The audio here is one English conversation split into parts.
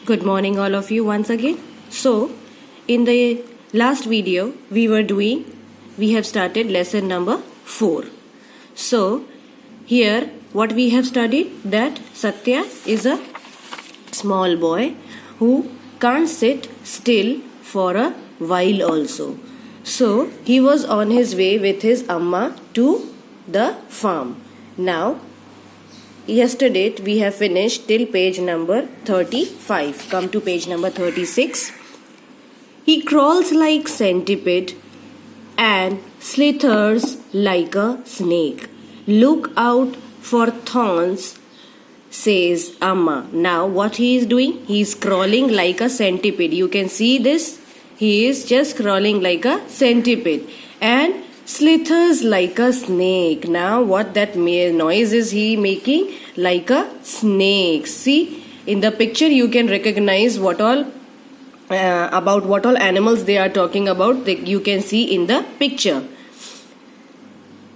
Good morning all of you once again. So, in the last video we have started lesson number 4. So, here what we have studied, that Satya is a small boy who can't sit still for a while also. So, he was on his way with his amma to the farm. Now, yesterday we have finished till page number 35. Come to page number 36. He crawls like centipede and slithers like a snake. Look out for thorns, says Amma. Now what he is doing? He is crawling like a centipede. You can see this. He is just crawling like a centipede and slithers like a snake. Now what that noise is he making? Like a snake. See, in the picture you can recognize what all about what all animals they are talking about. You can see in the picture.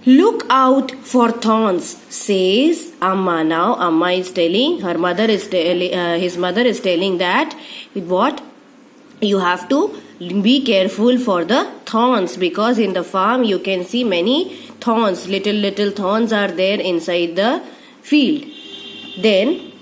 Look out for thorns, says Amma. Now Amma is telling, her mother is telling, his mother is telling that what? You have to be careful for the thorns, because in the farm you can see many thorns, little thorns are there inside the field. Then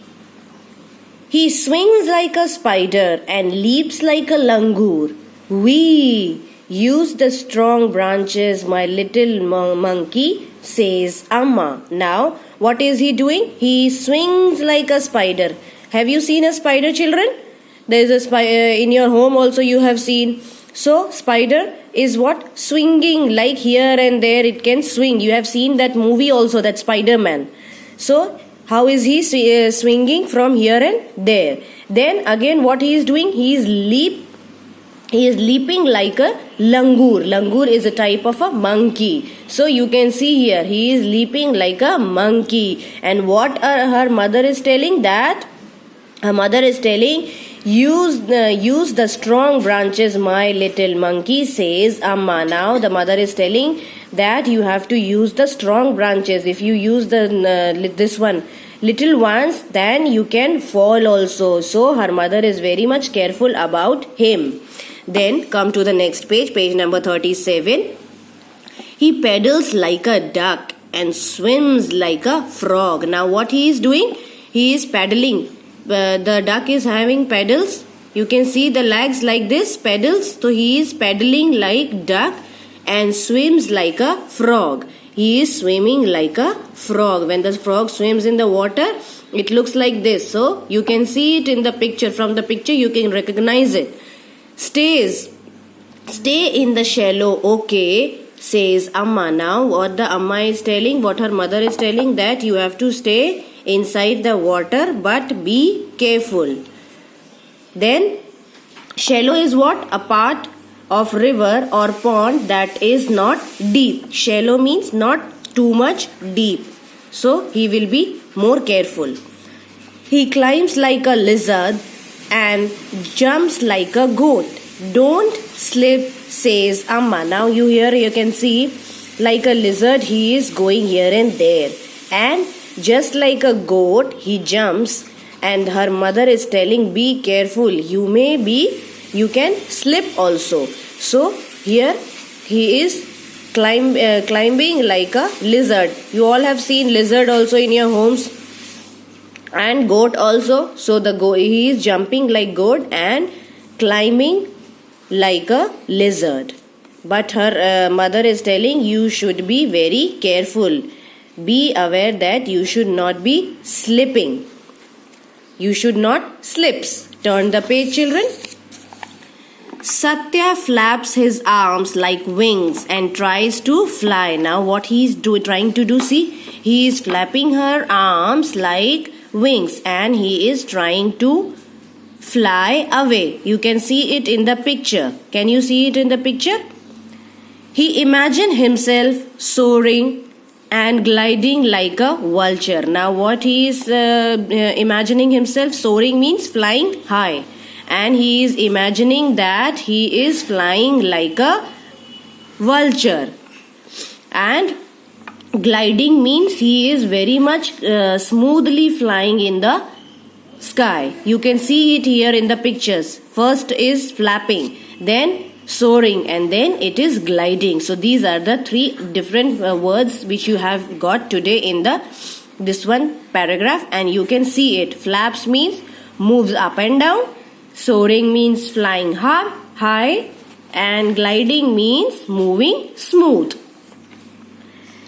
he swings like a spider and leaps like a langur. We use the strong branches, my little monkey, says Amma. Now what is he doing? He swings like a spider. Have you seen a spider, children? There is a spider in your home also you have seen. So spider is what? Swinging, like here and there it can swing. You have seen that movie also, that Spider-Man. So how is he swinging from here and there? Then again what he is doing? He is leaping like a langur. Langur is a type of a monkey. So you can see here he is leaping like a monkey. And what her mother is telling? That her mother is telling, use the strong branches, my little monkey, says Amma. Now the mother is telling that you have to use the strong branches. If you use this one little ones, then you can fall also. So her mother is very much careful about him. Then come to the next page, page number 37. He pedals like a duck and swims like a frog. Now what he is doing? He is paddling. The duck is having pedals. You can see the legs like this, pedals. So he is paddling like duck and swims like a frog. He is swimming like a frog. When the frog swims in the water, it looks like this. So you can see it in the picture. From the picture you can recognize it. Stay in the shallow, okay, says Amma. Now what the Amma is telling, what her mother is telling, that you have to stay inside the water but be careful. Then shallow is what? A part of river or pond that is not deep. Shallow means not too much deep. So he will be more careful. He climbs like a lizard and jumps like a goat. Don't slip, says Amma. Now you can see like a lizard he is going here and there. And just like a goat he jumps, and her mother is telling, be careful, you can slip also. So here he is climbing like a lizard. You all have seen lizard also in your homes, and goat also. So he is jumping like goat and climbing like a lizard. But her mother is telling, you should be very careful. Be aware that you should not be slipping. You should not slip. Turn the page, children. Satya flaps his arms like wings and tries to fly. Now what he is trying to do? See, he is flapping her arms like wings and he is trying to fly away. You can see it in the picture. Can you see it in the picture? He imagined himself soaring and gliding like a vulture. Now what he is imagining himself? Soaring means flying high. And he is imagining that he is flying like a vulture. And gliding means he is very much smoothly flying in the sky. You can see it here in the pictures. First is flapping, then soaring, and then it is gliding. So these are the three different words which you have got today in this one paragraph, and you can see it. Flaps means moves up and down, soaring means flying high, and gliding means moving smooth.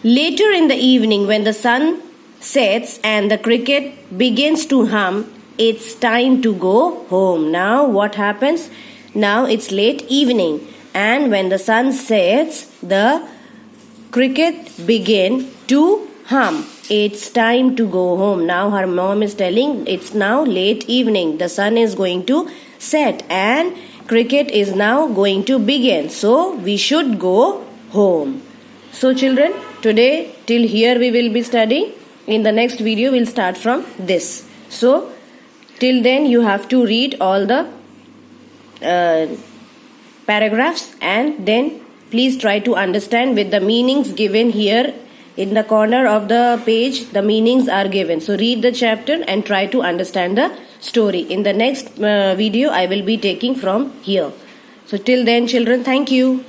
Later in the evening, when the sun sets and the cricket begins to hum, it's time to go home. Now what happens? Now it's late evening, and when the sun sets, the cricket begin to hum. It's time to go home. Now her mom is telling it's now late evening. The sun is going to set and cricket is now going to begin. So we should go home. So children, today till here we will be studying. In the next video we'll start from this. So till then you have to read all the paragraphs, and then please try to understand with the meanings given here in the corner of the page. The meanings are given. So read the chapter and try to understand the story. In the next video I will be taking from here. So till then children, thank you.